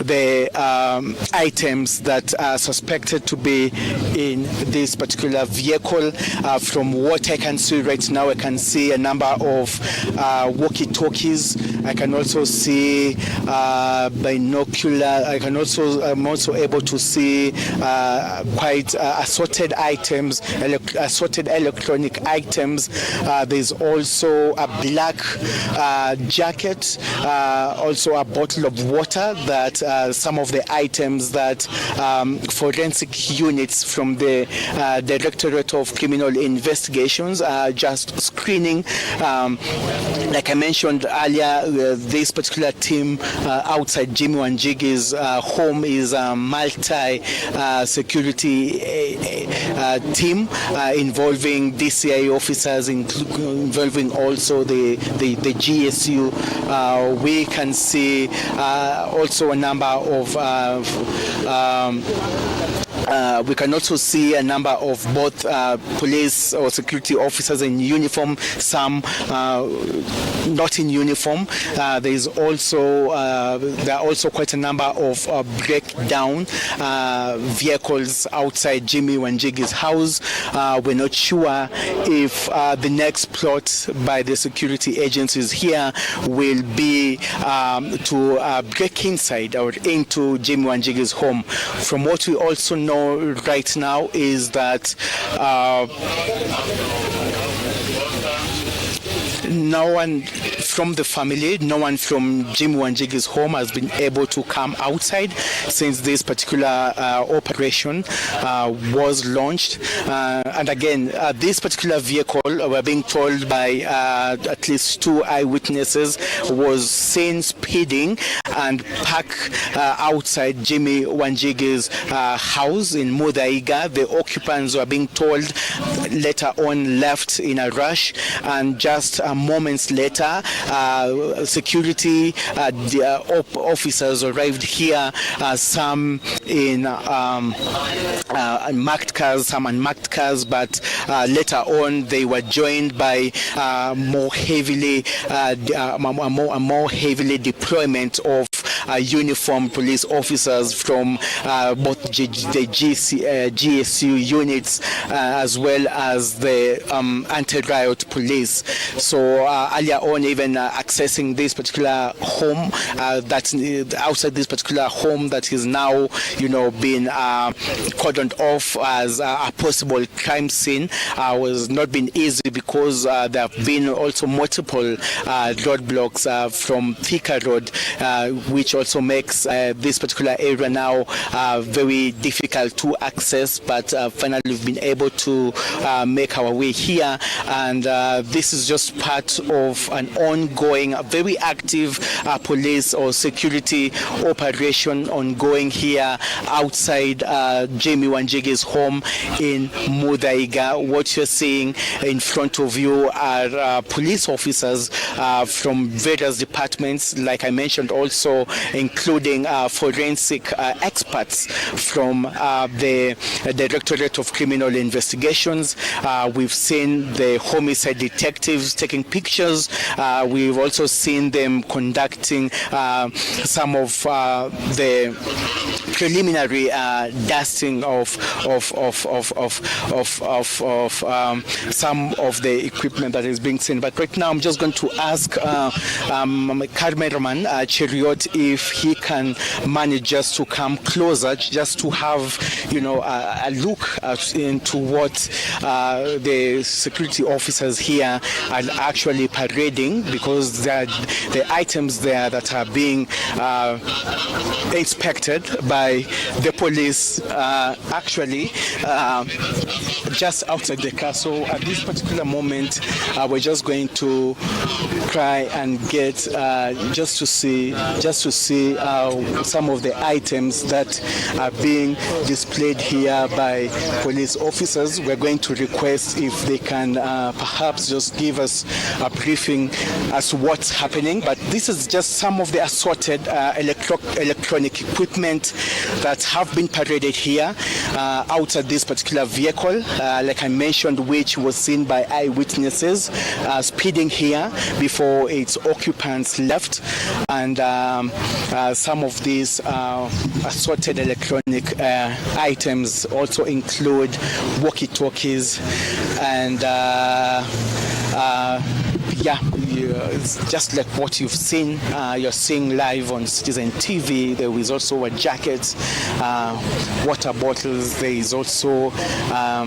the items that are suspected to be in this particular vehicle. From what I can see right now, I can see a number of walkie-talkies. I can also see binocular. I'm also able to see quite assorted items, assorted electronic items. There's also a black jacket, also a bottle of water. That some of the items that forensic units from the Directorate of Criminal Investigations are just screening. Like I mentioned earlier, this particular team outside Jimmy Wanjigi's home is a multi-security team involving DCI officers, involving also the GSU. We can see also a number of we can also see a number of both police or security officers in uniform, some not in uniform. There are also quite a number of breakdown vehicles outside Jimmy Wanjigi's house. We're not sure if the next plot by the security agencies here will be to break inside or into Jimmy Wanjigi's home. From what we also know right now is that no one from the family, no one from Jimmy Wanjigi's home has been able to come outside since this particular operation was launched. And again, this particular vehicle, we're being told by at least 2 eyewitnesses, was seen speeding and parked outside Jimmy Wanjigi's house in Muthaiga. The occupants were being told later on left in a rush, and just moments later, security officers arrived here, some in marked cars, some unmarked cars, but later on they were joined by more heavily deployment of uniformed police officers from both the GSU units as well as the anti-riot police. So earlier on, even accessing this particular home, that's outside this particular home that is now, being cordoned off as a possible crime scene, was not been easy because there have been also multiple roadblocks from Thika Road, which also makes this particular area now very difficult to access. But finally, we've been able to make our way here, and this is just part of an ongoing, very active police or security operation ongoing here outside Jimmy Wanjigi's home in Muthaiga. What you're seeing in front of you are police officers from various departments, like I mentioned, also including forensic experts from the Directorate of Criminal Investigations. We've seen the homicide detectives taking pictures. We've also seen them conducting some of the preliminary dusting of some of the equipment that is being seen. But right now, I'm just going to ask my cameraman Cheriot if he can manage just to come closer, just to have a look into what the security officers here are actually parading, because the items there that are being inspected by the police actually just outside the car. So at this particular moment, we're just going to try and get just to see some of the items that are being displayed here by police officers. We're going to request if they can perhaps just give us a briefing as to what's happening. But this is just some of the assorted electronic equipment that have been paraded here outside this particular vehicle, like I mentioned, which was seen by eyewitnesses speeding here before its occupants left. And Some of these assorted electronic items also include walkie-talkies and it's just like what you've seen. You're seeing live on Citizen TV. There is also a jacket, water bottles. There is also a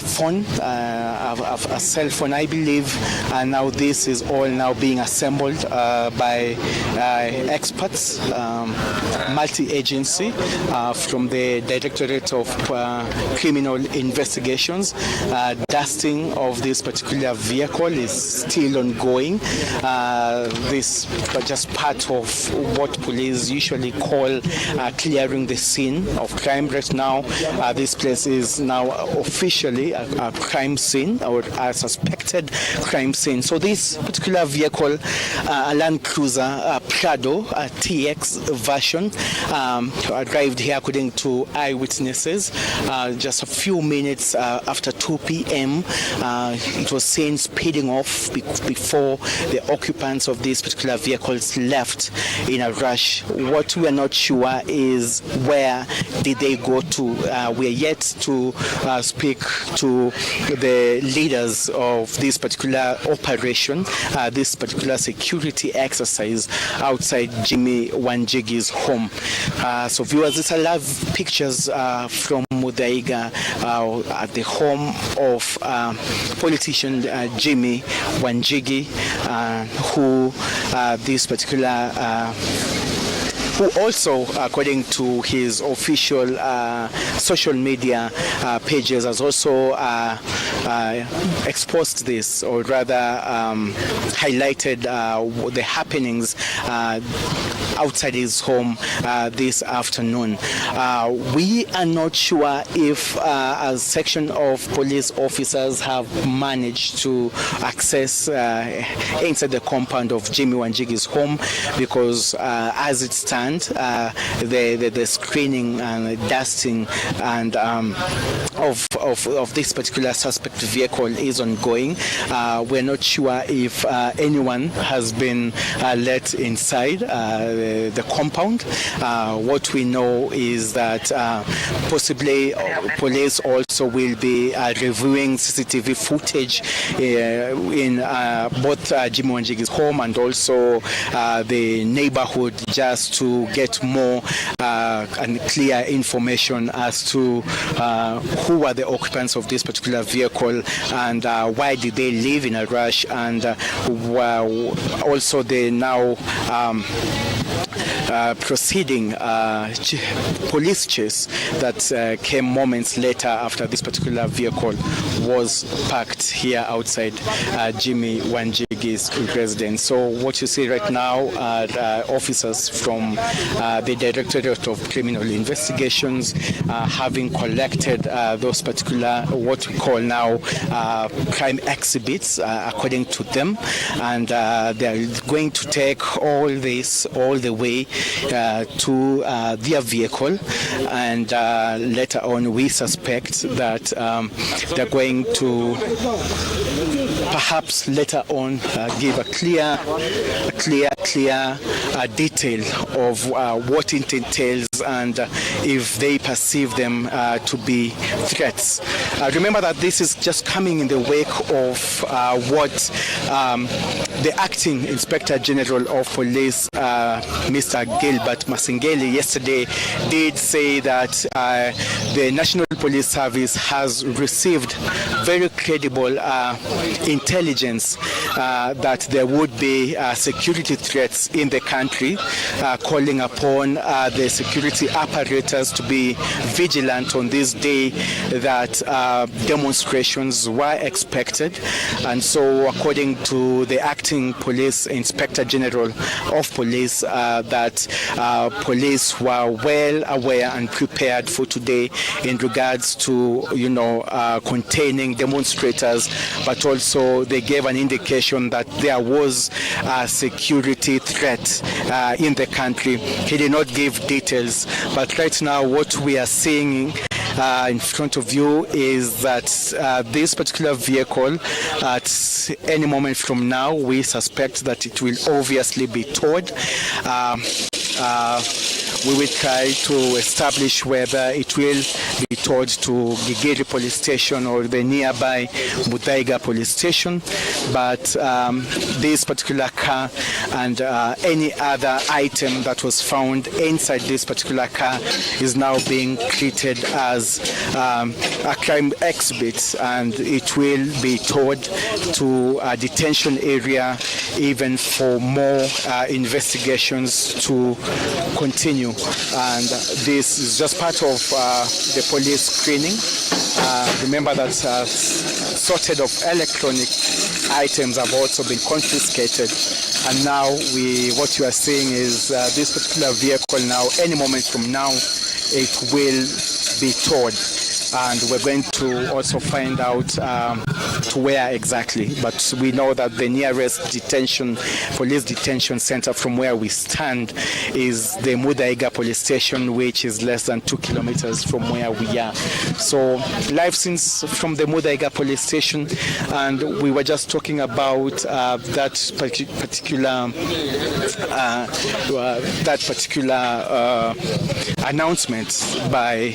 phone, a cell phone, I believe. And now this is all now being assembled by experts, multi-agency from the Directorate of Criminal Investigations. Dusting of this particular vehicle is still ongoing. This was just part of what police usually call clearing the scene of crime. Right now, this place is now officially a crime scene, or a suspected crime scene. So this particular vehicle, a Land Cruiser Prado TX version, arrived here according to eyewitnesses just a few minutes after 2 p.m. It was seen speeding off before the occupants of these particular vehicles left in a rush. What we are not sure is where did they go to. We are yet to speak to the leaders of this particular operation, this particular security exercise outside Jimmy Wanjigi's home. So viewers, these are live pictures from Muthaiga at the home of politician Jimmy Wanjigi, who this particular who also, according to his official social media pages, has also exposed this, or rather highlighted the happenings outside his home this afternoon. We are not sure if a section of police officers have managed to access inside the compound of Jimmy Wanjigi's home, because as it stands, the screening and dusting and of this particular suspect vehicle is ongoing. We're not sure if anyone has been let inside the compound. What we know is that possibly police also will be reviewing CCTV footage in both Jimmy Wanjigi's home and also the neighborhood, just to get more and clear information as to who are the occupants of this particular vehicle and why did they leave in a rush, and also the now proceeding police chase that came moments later after this particular vehicle was parked here outside Jimmy Wanjigi's residence. So what you see right now are officers from the Directorate of Criminal Investigations having collected those particular, what we call now, crime exhibits, according to them, and they're going to take all this all the way to their vehicle, and later on we suspect that they're going to perhaps later on give a clear detail of what it entails and if they perceive them to be threats. Remember that this is just coming in the wake of what the acting Inspector General of Police, Mr. Gilbert Masengeli, yesterday did say that the National Police Service has received very credible intelligence that there would be security threats in the country, calling upon the security apparatus to be vigilant on this day that demonstrations were expected. And so according to the acting Police Inspector General of Police, that police were well aware and prepared for today in regards to, containing demonstrators, but also they gave an indication that there was a security threat in the country. He did not give details, but right now what we are seeing in front of you is that this particular vehicle, at any moment from now, we suspect that it will obviously be towed. We will try to establish whether it will be towed to Gigiri police station or the nearby Muthaiga police station. But this particular car and any other item that was found inside this particular car is now being treated as a crime exhibit, and it will be towed to a detention area even for more investigations to continue. And this is just part of the police screening. Remember that sorted of electronic items have also been confiscated, and now what you are seeing is this particular vehicle now, any moment from now, it will be towed. And we're going to also find out to where exactly. But we know that the nearest police detention center from where we stand is the Muthaiga police station, which is less than 2 kilometers from where we are. So live scenes from the Muthaiga police station, and we were just talking about that particular announcement by